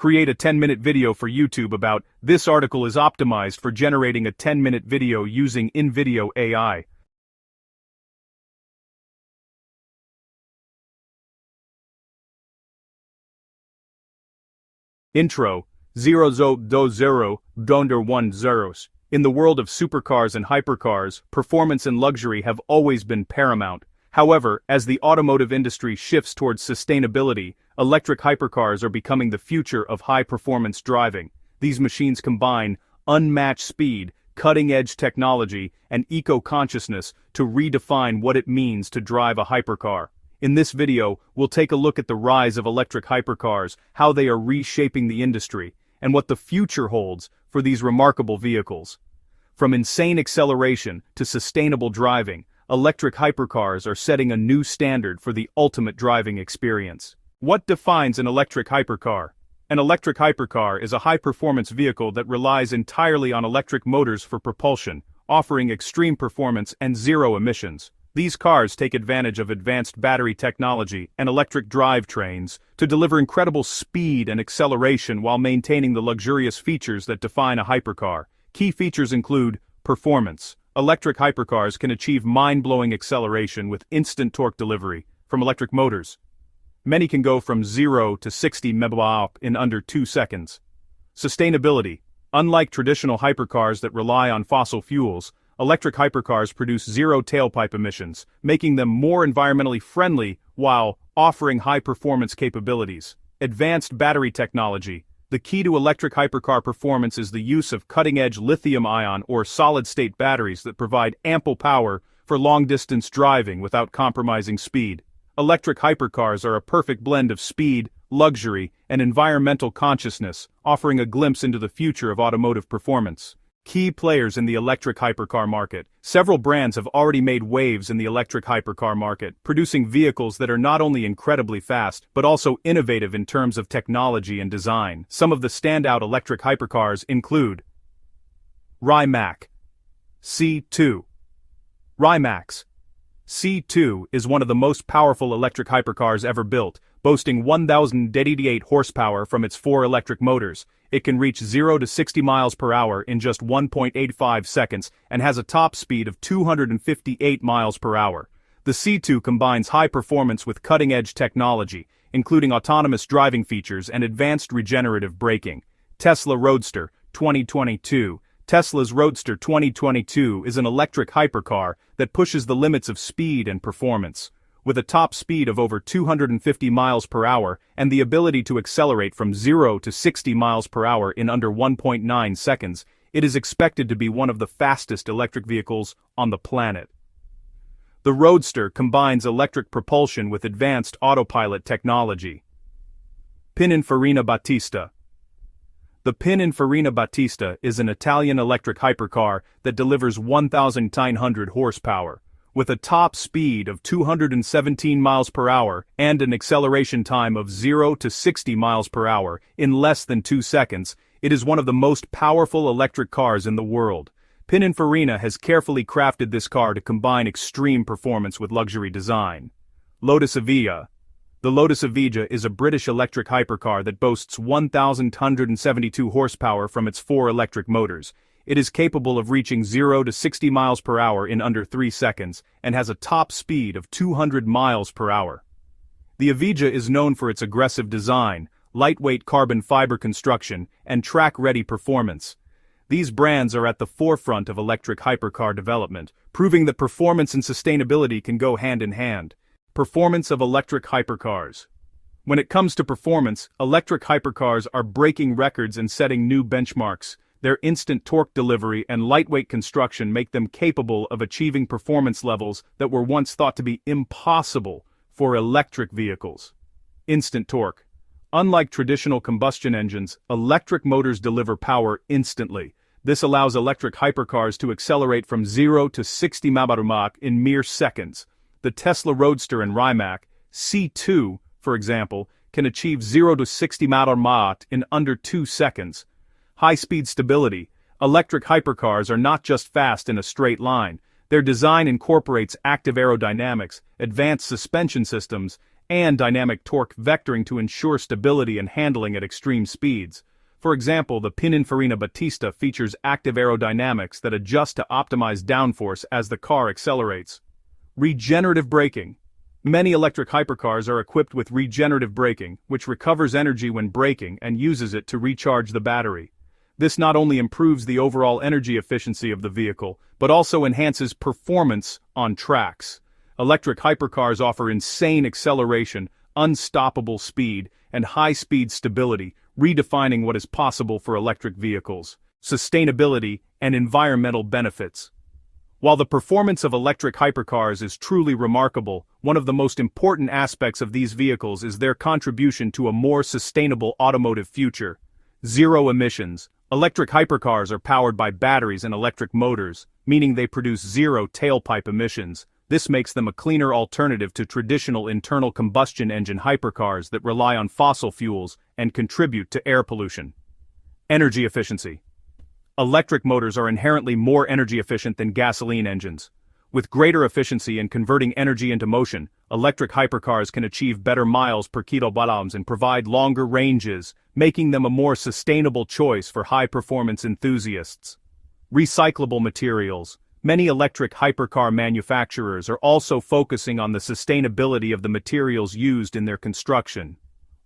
Create a 10-minute video for YouTube about this article is optimized for generating a 10-minute video using in-video AI. Intro 0020 In the world of supercars and hypercars, performance and luxury have always been paramount. However, as the automotive industry shifts towards sustainability, electric hypercars are becoming the future of high-performance driving. These machines combine unmatched speed, cutting-edge technology, and eco-consciousness to redefine what it means to drive a hypercar. In this video, we'll take a look at the rise of electric hypercars, how they are reshaping the industry, and what the future holds for these remarkable vehicles. From insane acceleration to sustainable driving, electric hypercars are setting a new standard for the ultimate driving experience. What defines an electric hypercar? An electric hypercar is a high-performance vehicle that relies entirely on electric motors for propulsion, offering extreme performance and zero emissions. These cars take advantage of advanced battery technology and electric drivetrains to deliver incredible speed and acceleration while maintaining the luxurious features that define a hypercar. Key features include performance. Electric hypercars can achieve mind-blowing acceleration with instant torque delivery from electric motors. Many can go from 0 to 60 mph in under 2 seconds. Sustainability. Unlike traditional hypercars that rely on fossil fuels, electric hypercars produce zero tailpipe emissions, making them more environmentally friendly while offering high-performance capabilities. Advanced battery technology. The key to electric hypercar performance is the use of cutting-edge lithium-ion or solid-state batteries that provide ample power for long-distance driving without compromising speed. Electric hypercars are a perfect blend of speed, luxury, and environmental consciousness, offering a glimpse into the future of automotive performance. Key players in the electric hypercar market. Several brands have already made waves in the electric hypercar market, producing vehicles that are not only incredibly fast, but also innovative in terms of technology and design. Some of the standout electric hypercars include Rimac C2. Rimac C2 is one of the most powerful electric hypercars ever built, boasting 1,088 horsepower from its 4 electric motors. It can reach 0 to 60 miles per hour in just 1.85 seconds and has a top speed of 258 miles per hour. The C2 combines high performance with cutting-edge technology, including autonomous driving features and advanced regenerative braking. Tesla Roadster 2022. Tesla's Roadster 2022 is an electric hypercar that pushes the limits of speed and performance. With a top speed of over 250 miles per hour and the ability to accelerate from 0 to 60 miles per hour in under 1.9 seconds, it is expected to be one of the fastest electric vehicles on the planet. The Roadster combines electric propulsion with advanced autopilot technology. Pininfarina Battista. The Pininfarina Battista is an Italian electric hypercar that delivers 1,900 horsepower. With a top speed of 217 miles per hour and an acceleration time of 0 to 60 miles per hour in less than 2 seconds, it is one of the most powerful electric cars in the world. Pininfarina has carefully crafted this car to combine extreme performance with luxury design. Lotus Evija. The Lotus Evija is a British electric hypercar that boasts 1,172 horsepower from its 4 electric motors. It is capable of reaching 0 to 60 miles per hour in under 3 seconds and has a top speed of 200 miles per hour. The Evija is known for its aggressive design, lightweight carbon fiber construction, and track-ready performance. These brands are at the forefront of electric hypercar development, proving that performance and sustainability can go hand in hand. Performance of electric hypercars. When it comes to performance, electric hypercars are breaking records and setting new benchmarks. Their instant torque delivery and lightweight construction make them capable of achieving performance levels that were once thought to be impossible for electric vehicles. Instant torque. Unlike traditional combustion engines, electric motors deliver power instantly. This allows electric hypercars to accelerate from 0 to 60 mph in mere seconds. The Tesla Roadster and Rimac C2, for example, can achieve 0 to 60 mph in under 2 seconds. High-speed stability. Electric hypercars are not just fast in a straight line. Their design incorporates active aerodynamics, advanced suspension systems, and dynamic torque vectoring to ensure stability and handling at extreme speeds. For example, the Pininfarina Battista features active aerodynamics that adjust to optimize downforce as the car accelerates. Regenerative braking. Many electric hypercars are equipped with regenerative braking, which recovers energy when braking and uses it to recharge the battery. This not only improves the overall energy efficiency of the vehicle, but also enhances performance on tracks. Electric hypercars offer insane acceleration, unstoppable speed, and high-speed stability, redefining what is possible for electric vehicles. Sustainability and environmental benefits. While the performance of electric hypercars is truly remarkable, one of the most important aspects of these vehicles is their contribution to a more sustainable automotive future. Zero emissions. Electric hypercars are powered by batteries and electric motors, meaning they produce zero tailpipe emissions. This makes them a cleaner alternative to traditional internal combustion engine hypercars that rely on fossil fuels and contribute to air pollution. Energy efficiency. Electric motors are inherently more energy efficient than gasoline engines. With greater efficiency in converting energy into motion, electric hypercars can achieve better miles per kilowatt and provide longer ranges, making them a more sustainable choice for high-performance enthusiasts. Recyclable materials. Many electric hypercar manufacturers are also focusing on the sustainability of the materials used in their construction.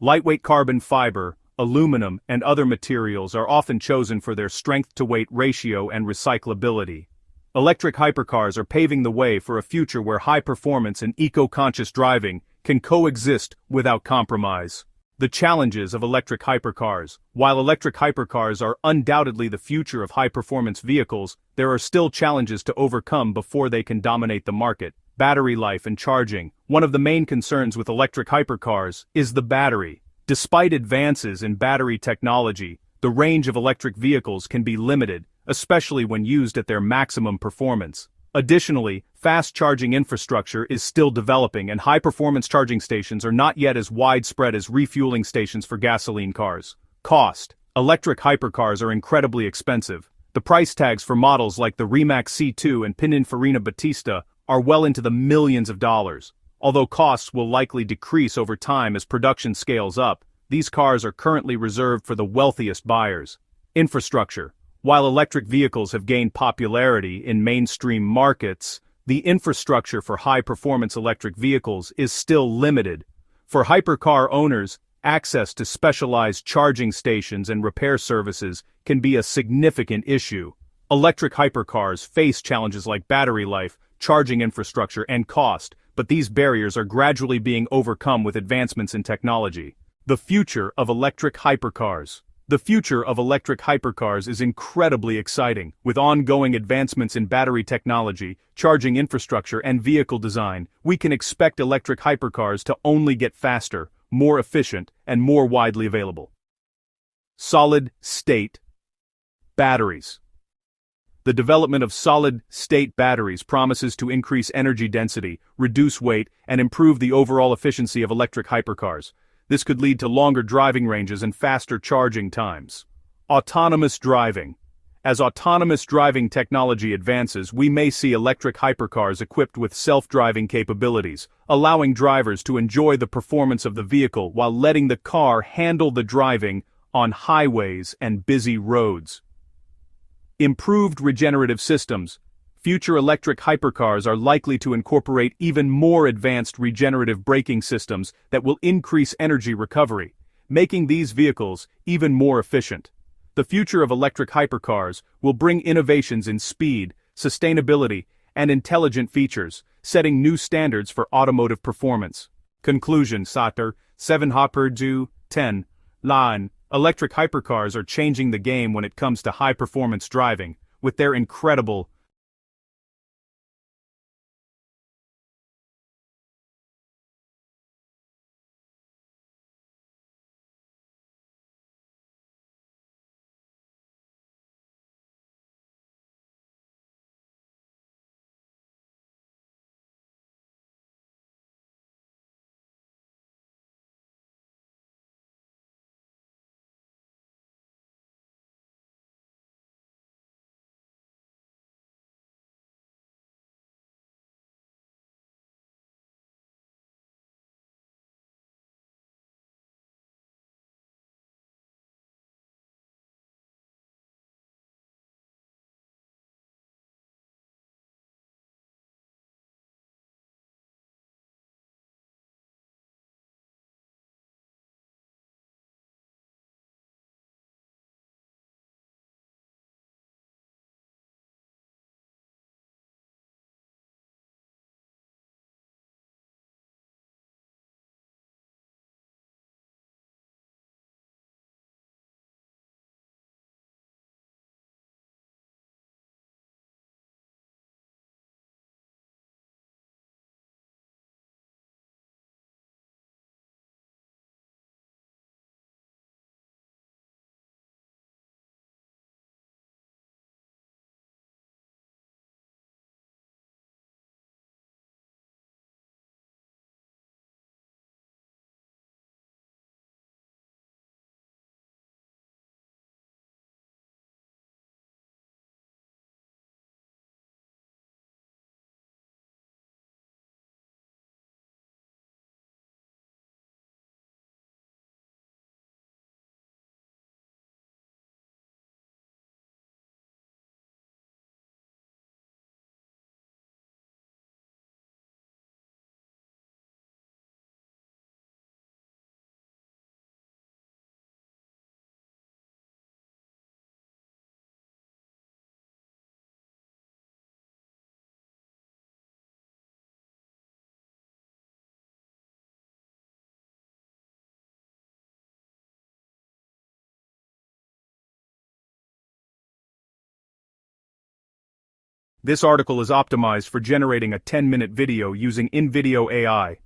Lightweight carbon fiber, aluminum, and other materials are often chosen for their strength-to-weight ratio and recyclability. Electric hypercars are paving the way for a future where high performance and eco-conscious driving can coexist without compromise. The challenges of electric hypercars. While electric hypercars are undoubtedly the future of high-performance vehicles, there are still challenges to overcome before they can dominate the market. Battery life and charging. One of the main concerns with electric hypercars is the battery. Despite advances in battery technology, the range of electric vehicles can be limited, especially when used at their maximum performance. Additionally, fast charging infrastructure is still developing and high-performance charging stations are not yet as widespread as refueling stations for gasoline cars. Cost. Electric hypercars are incredibly expensive. The price tags for models like the Rimac C2 and Pininfarina Battista are well into the millions of dollars. Although costs will likely decrease over time as production scales up, these cars are currently reserved for the wealthiest buyers. Infrastructure. While electric vehicles have gained popularity in mainstream markets, the infrastructure for high-performance electric vehicles is still limited. For hypercar owners, access to specialized charging stations and repair services can be a significant issue. Electric hypercars face challenges like battery life, charging infrastructure, and cost, but these barriers are gradually being overcome with advancements in technology. The future of electric hypercars. The future of electric hypercars is incredibly exciting. With ongoing advancements in battery technology, charging infrastructure, and vehicle design, we can expect electric hypercars to only get faster, more efficient, and more widely available. Solid-state batteries. The development of solid-state batteries promises to increase energy density, reduce weight, and improve the overall efficiency of electric hypercars. This could lead to longer driving ranges and faster charging times. Autonomous driving. As autonomous driving technology advances, we may see electric hypercars equipped with self-driving capabilities, allowing drivers to enjoy the performance of the vehicle while letting the car handle the driving on highways and busy roads. Improved regenerative systems. Future electric hypercars are likely to incorporate even more advanced regenerative braking systems that will increase energy recovery, making these vehicles even more efficient. The future of electric hypercars will bring innovations in speed, sustainability, and intelligent features, setting new standards for automotive performance. Conclusion. Sater, 7 Hopper 10. Line. Electric hypercars are changing the game when it comes to high-performance driving, with their incredible This article is optimized for generating a 10-minute video using in-video AI.